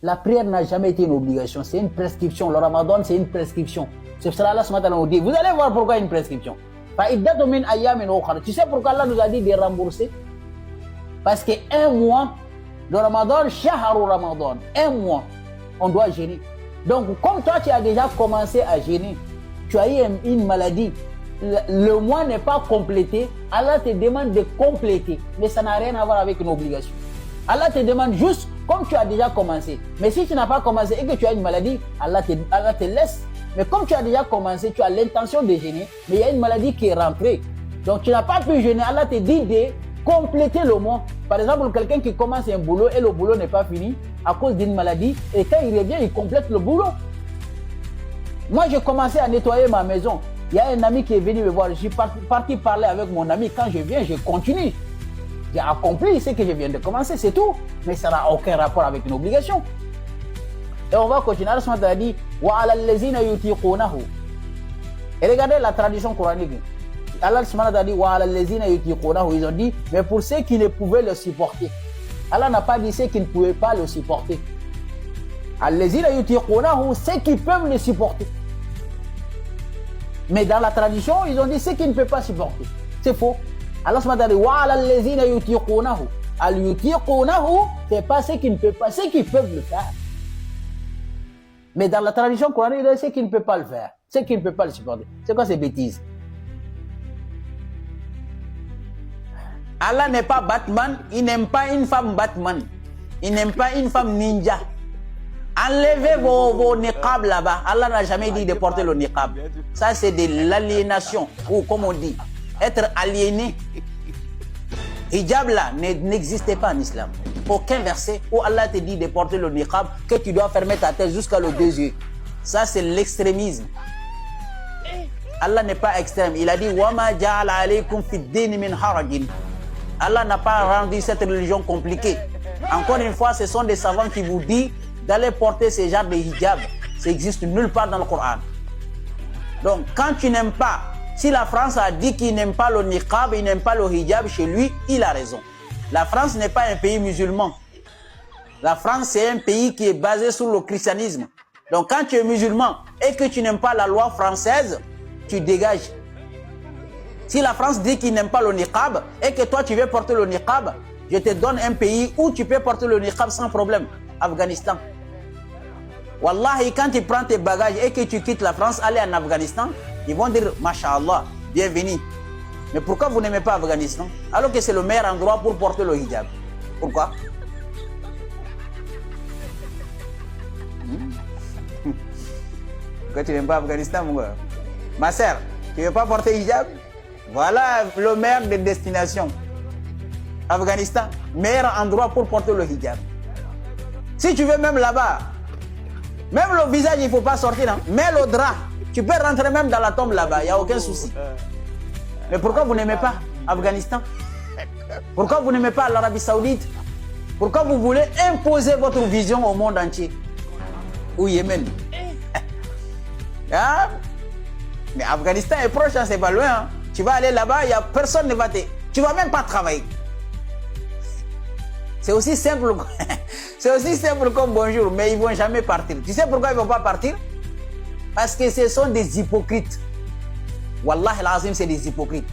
La prière n'a jamais été une obligation, c'est une prescription. Le ramadan, c'est une prescription. C'est pour cela Allah subhanahu wa ta'ala nous dit, vous allez voir pourquoi une prescription. Tu sais pourquoi Allah nous a dit de rembourser? Parce qu'un mois de ramadan, shahru ramadan, un mois, on doit jeûner. Donc, comme toi, tu as déjà commencé à jeûner, tu as eu une maladie, le mois n'est pas complété, Allah te demande de compléter. Mais ça n'a rien à voir avec une obligation. Allah te demande juste, comme tu as déjà commencé. Mais si tu n'as pas commencé et que tu as une maladie, Allah te laisse. Mais comme tu as déjà commencé, tu as l'intention de jeûner, mais il y a une maladie qui est rentrée. Donc tu n'as pas pu jeûner, Allah te dit de compléter le mois. Par exemple, quelqu'un qui commence un boulot et le boulot n'est pas fini à cause d'une maladie, et quand il revient, il complète le boulot. Moi, j'ai commencé à nettoyer ma maison. Il y a un ami qui est venu me voir. Je suis parti parler avec mon ami. Quand je viens, je continue. J'ai accompli ce que je viens de commencer, c'est tout. Mais ça n'a aucun rapport avec une obligation. Et on va continuer. Allah a dit et regardez la tradition coranique. Allah a dit ils ont dit, mais pour ceux qui ne pouvaient le supporter. Allah n'a pas dit ceux qui ne pouvaient pas le supporter. Ceux qui peuvent le supporter. Mais dans la tradition, ils ont dit ceux qui ne peuvent pas supporter. C'est faux. Allah a dit c'est pas ceux qui ne peuvent pas, ceux qui peuvent le faire. Mais dans la tradition coranique, il y a ceux qui ne peuvent pas le faire, ceux qui ne peuvent pas le supporter. C'est quoi ces bêtises? Allah n'est pas Batman, il n'aime pas une femme Batman, il n'aime pas une femme ninja. Enlevez vos niqab là-bas. Allah n'a jamais dit de porter le niqab. Ça, c'est de l'aliénation, ou comme on dit, être aliéné. Hijab là n'existait pas en islam. Aucun verset où Allah te dit de porter le niqab, que tu dois fermer ta tête jusqu'à le 2 yeux. Ça, c'est l'extrémisme. Allah n'est pas extrême. Il a dit Wama ja'ala alaykum fid din min harajin. Allah n'a pas rendu cette religion compliquée. Encore une fois, ce sont des savants qui vous disent d'aller porter ce genre de hijab. Ça n'existe nulle part dans le Coran. Donc, quand tu n'aimes pas, si la France a dit qu'il n'aime pas le niqab, il n'aime pas le hijab chez lui, il a raison. La France n'est pas un pays musulman. La France, c'est un pays qui est basé sur le christianisme. Donc, quand tu es musulman et que tu n'aimes pas la loi française, tu dégages. Si la France dit qu'il n'aime pas le niqab et que toi, tu veux porter le niqab, je te donne un pays où tu peux porter le niqab sans problème. Afghanistan. Wallahi, quand tu prends tes bagages et que tu quittes la France, aller en Afghanistan, ils vont dire, Masha'Allah, bienvenue. Mais pourquoi vous n'aimez pas Afghanistan alors que c'est le meilleur endroit pour porter le hijab? Pourquoi? Pourquoi tu n'aimes pas Afghanistan, mon gars? Ma sœur, tu ne veux pas porter hijab? Voilà le meilleur des destinations. Afghanistan, meilleur endroit pour porter le hijab. Si tu veux même là-bas, même le visage, il ne faut pas sortir. Hein? Mais le drap, tu peux rentrer même dans la tombe là-bas, il n'y a aucun souci. Mais pourquoi vous n'aimez pas Afghanistan? Pourquoi vous n'aimez pas l'Arabie Saoudite? Pourquoi vous voulez imposer votre vision au monde entier? Ou Yémen? Hein? Mais Afghanistan est proche, hein, c'est pas loin. Hein? Tu vas aller là-bas, il n'y a personne ne va te... Tu ne vas même pas travailler. C'est aussi simple. C'est aussi simple comme bonjour, mais ils ne vont jamais partir. Tu sais pourquoi ils ne vont pas partir? Parce que ce sont des hypocrites. Wallah al-Azim, c'est des hypocrites.